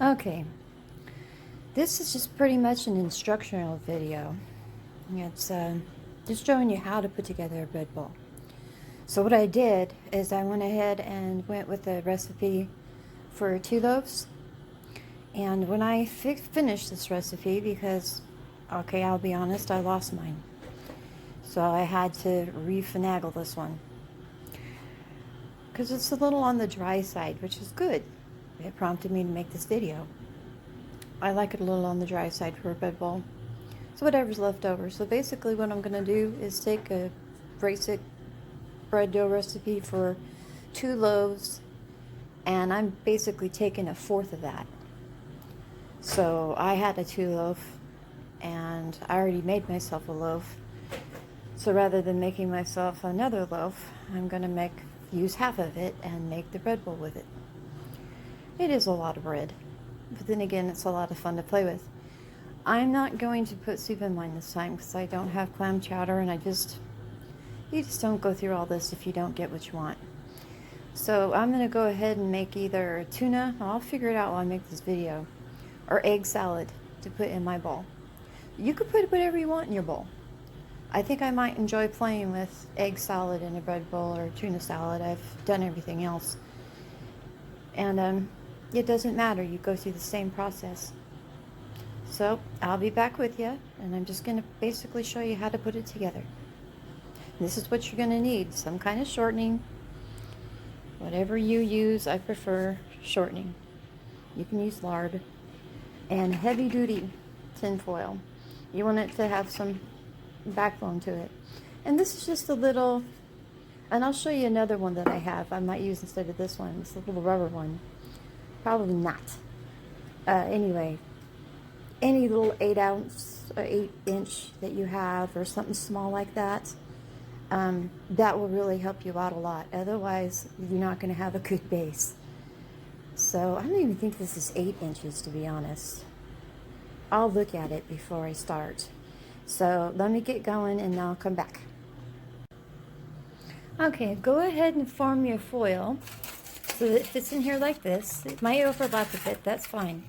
Okay, this is just pretty much an instructional video. It's just showing you how to put together a bread bowl. So what I did is I went ahead and went with a recipe for 2 loaves. And when I finished this recipe, because, okay, I'll be honest, I lost mine. So I had to refinagle this one. Because it's a little on the dry side, which is good. It prompted me to make this video. I like it a little on the dry side for a bread bowl. So whatever's left over. So basically what I'm going to do is take a basic bread dough recipe for 2 loaves, and I'm basically taking 1/4 of that. So I had a 2 loaf, and I already made myself a loaf. So rather than making myself another loaf, I'm going to use half of it and make the bread bowl with it. It is a lot of bread, but then again, it's a lot of fun to play with. I'm not going to put soup in mine this time because I don't have clam chowder, and you just don't go through all this if you don't get what you want. So I'm going to go ahead and make either tuna, I'll figure it out while I make this video, or egg salad to put in my bowl. You could put whatever you want in your bowl. I think I might enjoy playing with egg salad in a bread bowl or tuna salad. I've done everything else. And it doesn't matter. You go through the same process. So I'll be back with you, and I'm just going to basically show you how to put it together. This is what you're going to need. Some kind of shortening. Whatever you use, I prefer shortening. You can use lard. And heavy duty tin foil. You want it to have some backbone to it. And this is just a little, and I'll show you another one that I have I might use instead of this one. It's a little rubber one. Probably not. Anyway, any little 8-ounce or 8-inch that you have, or something small like that, that will really help you out a lot. Otherwise, you're not going to have a good base. So I don't even think this is 8 inches, to be honest. I'll look at it before I start. So let me get going and I'll come back. Okay, go ahead and form your foil so that it fits in here like this. It might overlap a bit, that's fine.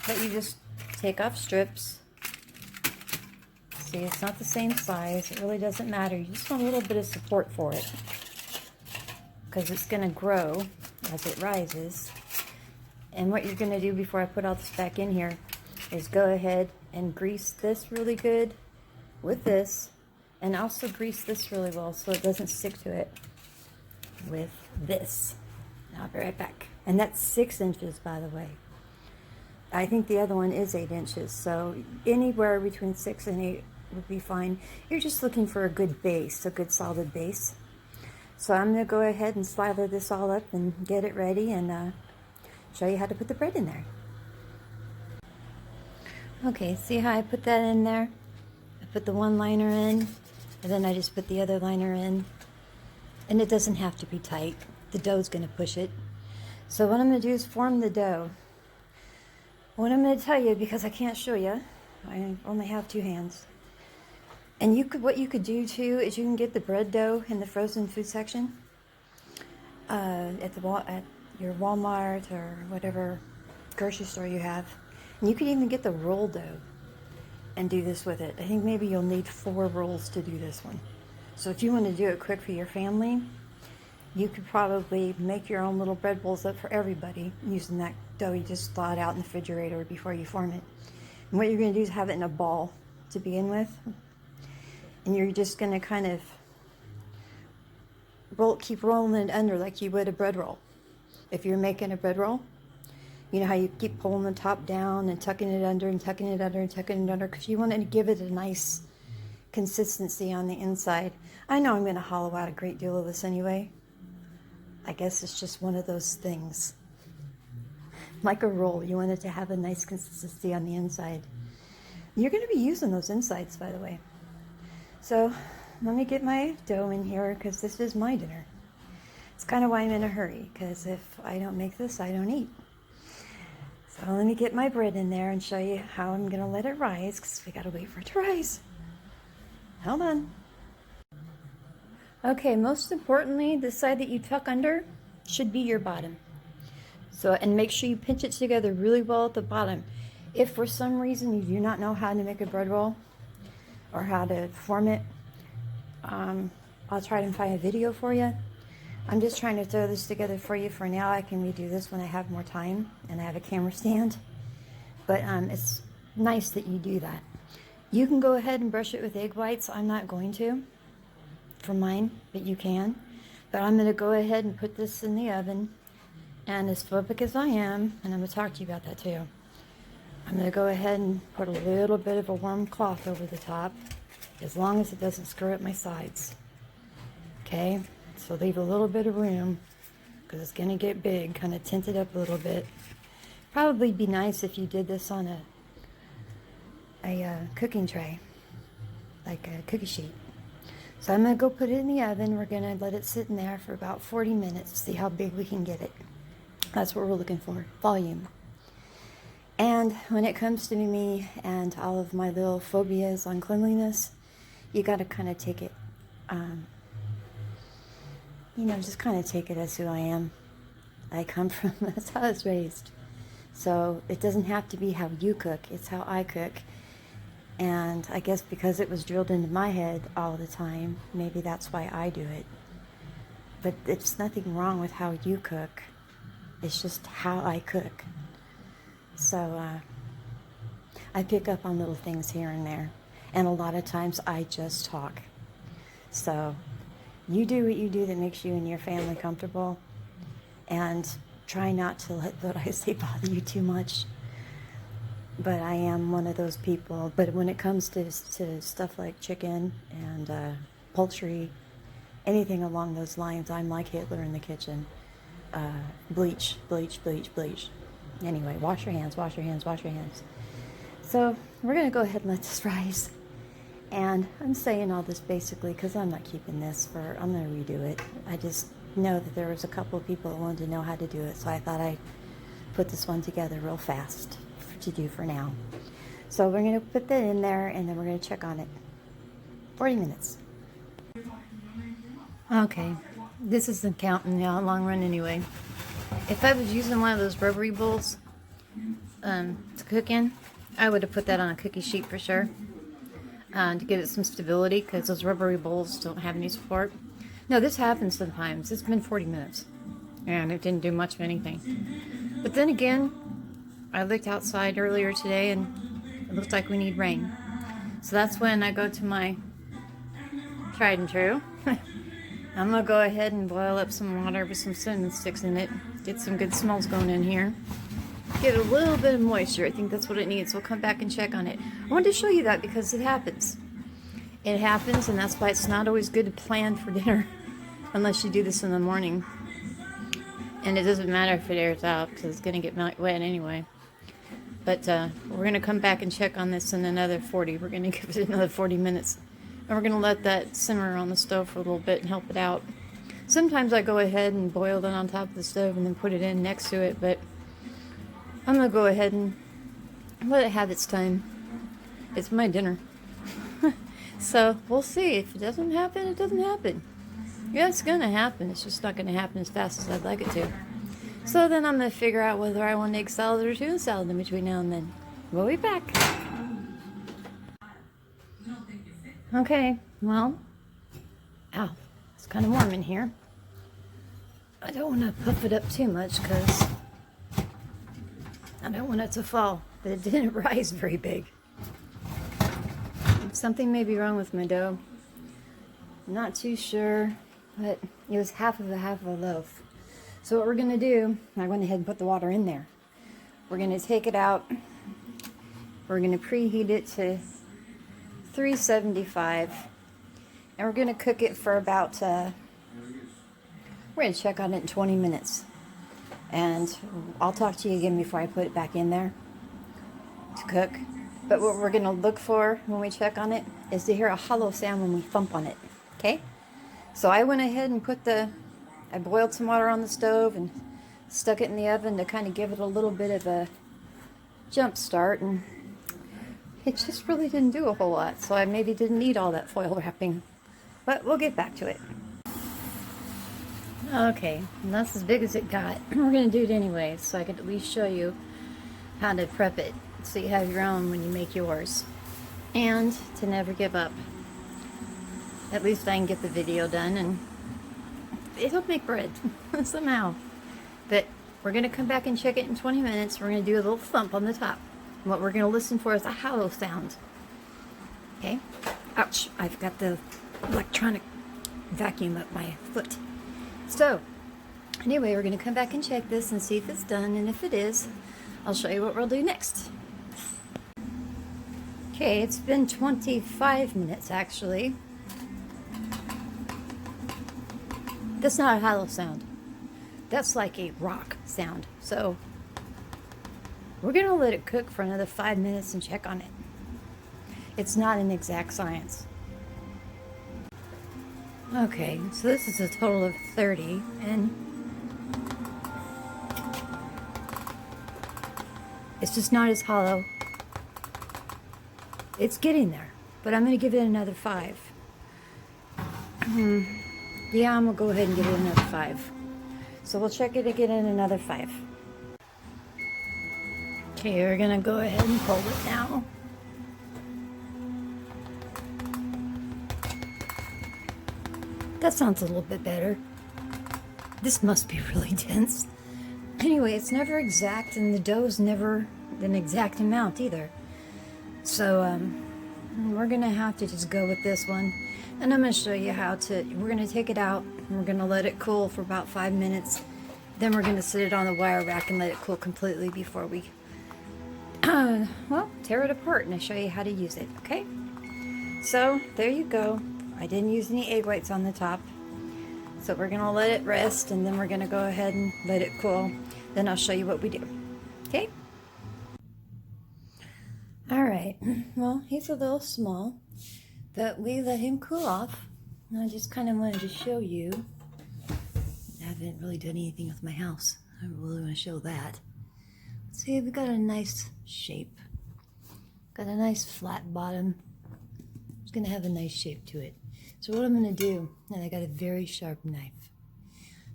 But you just take off strips. See, it's not the same size. It really doesn't matter. You just want a little bit of support for it, because it's going to grow as it rises. And what you're going to do before I put all this back in here is go ahead and grease this really good with this, and also grease this really well so it doesn't stick to it with this. I'll be right back. And that's 6 inches, by the way. I think the other one is 8 inches, so anywhere between 6 and 8 would be fine. You're just looking for a good base, a good solid base. So I'm going to go ahead and slather this all up and get it ready, and show you how to put the bread in there. Okay, see how I put that in there? I put the one liner in, and then I just put the other liner in. And it doesn't have to be tight. The dough's going to push it. So what I'm going to do is form the dough. What I'm going to tell you, because I can't show you, I only have 2 hands. And what you could do too is you can get the bread dough in the frozen food section at your Walmart or whatever grocery store you have. And you could even get the roll dough and do this with it. I think maybe you'll need 4 rolls to do this one. So if you want to do it quick for your family, you could probably make your own little bread bowls up for everybody using that dough you just thaw it out in the refrigerator before you form it. And what you're going to do is have it in a ball to begin with. And you're just going to kind of keep rolling it under like you would a bread roll. If you're making a bread roll, you know how you keep pulling the top down and tucking it under and tucking it under and tucking it under, because you want to give it a nice consistency on the inside. I know I'm going to hollow out a great deal of this anyway. I guess it's just one of those things. Like a roll, you want it to have a nice consistency on the inside. You're going to be using those insides, by the way. So let me get my dough in here, because this is my dinner. It's kind of why I'm in a hurry, because if I don't make this, I don't eat. So let me get my bread in there and show you how I'm going to let it rise, because we got to wait for it to rise. Hold on. Okay, most importantly, the side that you tuck under should be your bottom. So, and make sure you pinch it together really well at the bottom. If for some reason you do not know how to make a bread roll or how to form it, I'll try to find a video for you. I'm just trying to throw this together for you for now. I can redo this when I have more time and I have a camera stand. But it's nice that you do that. You can go ahead and brush it with egg whites. I'm not going to for mine, but you can. But I'm going to go ahead and put this in the oven. And as phobic as I am, and I'm going to talk to you about that too, I'm going to go ahead and put a little bit of a warm cloth over the top, as long as it doesn't screw up my sides. Okay, so leave a little bit of room, because it's going to get big, kind of tint it up a little bit. Probably be nice if you did this on a cooking tray, like a cookie sheet. So I'm going to go put it in the oven. We're going to let it sit in there for about 40 minutes, see how big we can get it. That's what we're looking for, volume. And when it comes to me and all of my little phobias on cleanliness, you got to kind of take it, just kind of take it as who I am. I come from, that's how I was raised. So it doesn't have to be how you cook, it's how I cook. And I guess because it was drilled into my head all the time, maybe that's why I do it. But it's nothing wrong with how you cook. It's just how I cook. So I pick up on little things here and there. And a lot of times I just talk. So you do what you do that makes you and your family comfortable. And try not to let what I say bother you too much. But I am one of those people. But when it comes to stuff like chicken and poultry, anything along those lines, I'm like Hitler in the kitchen. Bleach, bleach, bleach, bleach. Anyway, wash your hands, wash your hands, wash your hands. So we're going to go ahead and let this rise. And I'm saying all this basically because I'm not keeping this for, I'm going to redo it. I just know that there was a couple of people that wanted to know how to do it. So I thought I'd put this one together real fast to do for now. So we're going to put that in there and then we're going to check on it. 40 minutes. Okay. This isn't counting now, long run anyway. If I was using one of those rubbery bowls to cook in, I would have put that on a cookie sheet for sure to give it some stability, because those rubbery bowls don't have any support. No, this happens sometimes. It's been 40 minutes and it didn't do much of anything. But then again, I looked outside earlier today and it looks like we need rain. So that's when I go to my tried and true. I'm going to go ahead and boil up some water with some cinnamon sticks in it. Get some good smells going in here. Get a little bit of moisture. I think that's what it needs. So we'll come back and check on it. I wanted to show you that because it happens. It happens, and that's why it's not always good to plan for dinner unless you do this in the morning. And it doesn't matter if it airs out because it's going to get wet anyway. But we're going to come back and check on this in another 40. We're going to give it another 40 minutes. And we're going to let that simmer on the stove for a little bit and help it out. Sometimes I go ahead and boil it on top of the stove and then put it in next to it, but I'm going to go ahead and let it have its time. It's my dinner. So we'll see. If it doesn't happen, it doesn't happen. Yeah, it's going to happen. It's just not going to happen as fast as I'd like it to. So then I'm going to figure out whether I want egg salad or tuna salad in between now and then. We'll be back. Okay, well, ow, it's kind of warm in here. I don't want to puff it up too much because I don't want it to fall, but it didn't rise very big. Something may be wrong with my dough. I'm not too sure, but it was half of a loaf. So what we're going to do, I went ahead and put the water in there. We're going to take it out. We're going to preheat it to 375, and we're going to cook it for about we're going to check on it in 20 minutes, and I'll talk to you again before I put it back in there to cook. But what we're going to look for when we check on it is to hear a hollow sound when we thump on it. Okay, so I went ahead and I boiled some water on the stove and stuck it in the oven to kind of give it a little bit of a jump start, and it just really didn't do a whole lot, so I maybe didn't need all that foil wrapping. But we'll get back to it. Okay, and that's as big as it got. We're gonna do it anyway, so I can at least show you how to prep it so you have your own when you make yours. And to never give up. At least I can get the video done and it'll make bread somehow. But we're gonna come back and check it in 20 minutes. We're gonna do a little thump on the top. What we're gonna listen for is a hollow sound. Okay? Ouch, I've got the electronic vacuum up my foot. So, anyway, we're going to come back and check this and see if it's done, and if it is, I'll show you what we'll do next. Okay, it's been 25 minutes actually. That's not a hollow sound. That's like a rock sound. So, we're going to let it cook for another 5 minutes and check on it. It's not an exact science. Okay, so this is a total of 30, and it's just not as hollow. It's getting there, but I'm going to give it another 5. Yeah, I'm going to go ahead and give it another 5. So we'll check it again in another 5. Okay, we're going to go ahead and pull it now. That sounds a little bit better. This must be really dense. Anyway, it's never exact, and the dough's never an exact amount either. So, we're gonna have to just go with this one. And I'm gonna show you how to, we're gonna take it out, and we're gonna let it cool for about 5 minutes. Then we're gonna sit it on the wire rack and let it cool completely before we, well, tear it apart, and I'll show you how to use it, okay? So, there you go. I didn't use any egg whites on the top. So we're gonna let it rest, and then we're gonna go ahead and let it cool. Then I'll show you what we do. Okay? All right, well, he's a little small, but we let him cool off. And I just kind of wanted to show you. I haven't really done anything with my house. I really want to show that. See, we got a nice shape. Got a nice flat bottom. It's gonna have a nice shape to it. So what I'm gonna do, and I got a very sharp knife.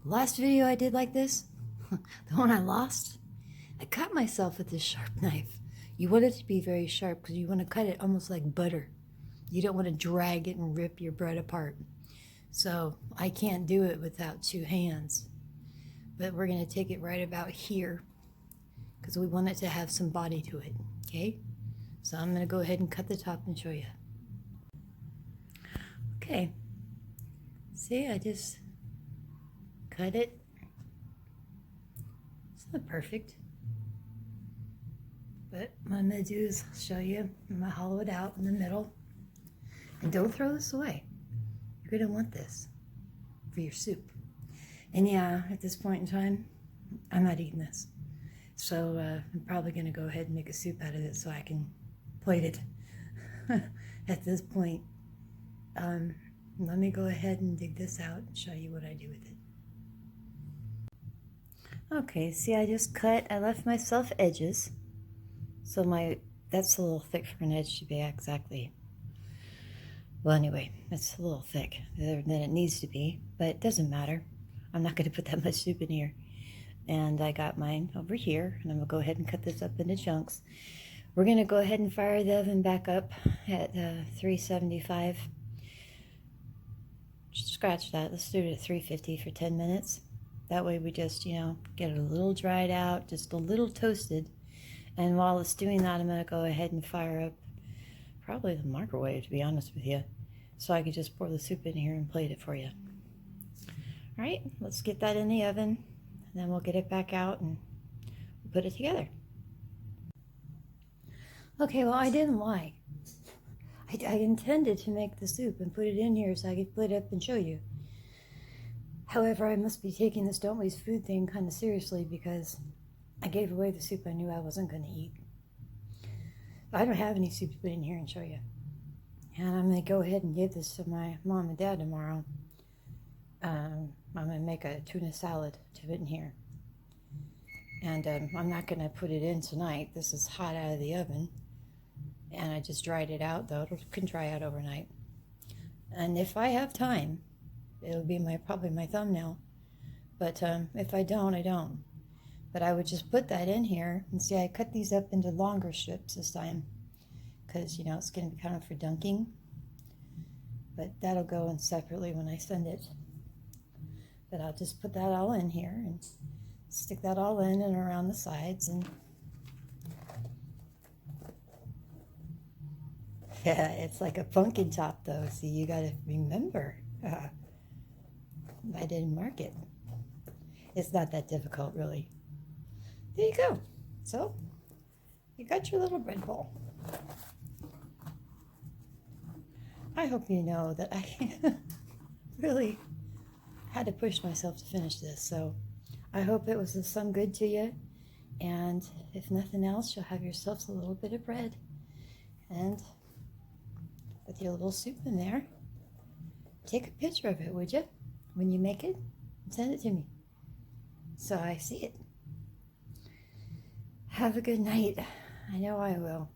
The last video I did like this, the one I lost, I cut myself with this sharp knife. You want it to be very sharp because you want to cut it almost like butter. You don't want to drag it and rip your bread apart. So I can't do it without 2 hands. But we're gonna take it right about here because we want it to have some body to it, okay? So I'm gonna go ahead and cut the top and show you. Okay, see, I just cut it. It's not perfect, but what I'm going to do is show you. I'm going to hollow it out in the middle, and don't throw this away. You're going to want this for your soup. And yeah, at this point in time, I'm not eating this. So I'm probably going to go ahead and make a soup out of it so I can plate it at this point. Let me go ahead and dig this out and show you what I do with it. Okay, see, I just cut, I left myself edges. So that's a little thick for an edge to be exactly. Well, anyway, it's a little thick than it needs to be, but it doesn't matter. I'm not going to put that much soup in here. And I got mine over here, and I'm going to go ahead and cut this up into chunks. We're going to go ahead and fire the oven back up at 375. Scratch that. Let's do it at 350 for 10 minutes. That way we just, get it a little dried out, just a little toasted. And while it's doing that, I'm going to go ahead and fire up probably the microwave, to be honest with you, so I could just pour the soup in here and plate it for you. All right, let's get that in the oven, and then we'll get it back out and we'll put it together. Okay, well, I didn't lie. I intended to make the soup and put it in here so I could split it up and show you. However, I must be taking this don't waste food thing kind of seriously because I gave away the soup I knew I wasn't going to eat. I don't have any soup to put in here and show you. And I'm going to go ahead and give this to my mom and dad tomorrow. I'm going to make a tuna salad to put in here. And I'm not going to put it in tonight. This is hot out of the oven. And I just dried it out, though. It can dry out overnight. And if I have time, it'll be probably my thumbnail. But if I don't, I don't. But I would just put that in here. And see, I cut these up into longer strips this time because, you know, it's going to be kind of for dunking. But that'll go in separately when I send it. But I'll just put that all in here and stick that all in and around the sides. And yeah, it's like a pumpkin top though. See, you got to remember. I didn't mark it. It's not that difficult, really. There you go. So, you got your little bread bowl. I hope you know that I really had to push myself to finish this. So, I hope it was some good to you. And if nothing else, you'll have yourselves a little bit of bread. And with your little soup in there, take a picture of it, would you? When you make it, and send it to me so I see it. Have a good night. I know I will.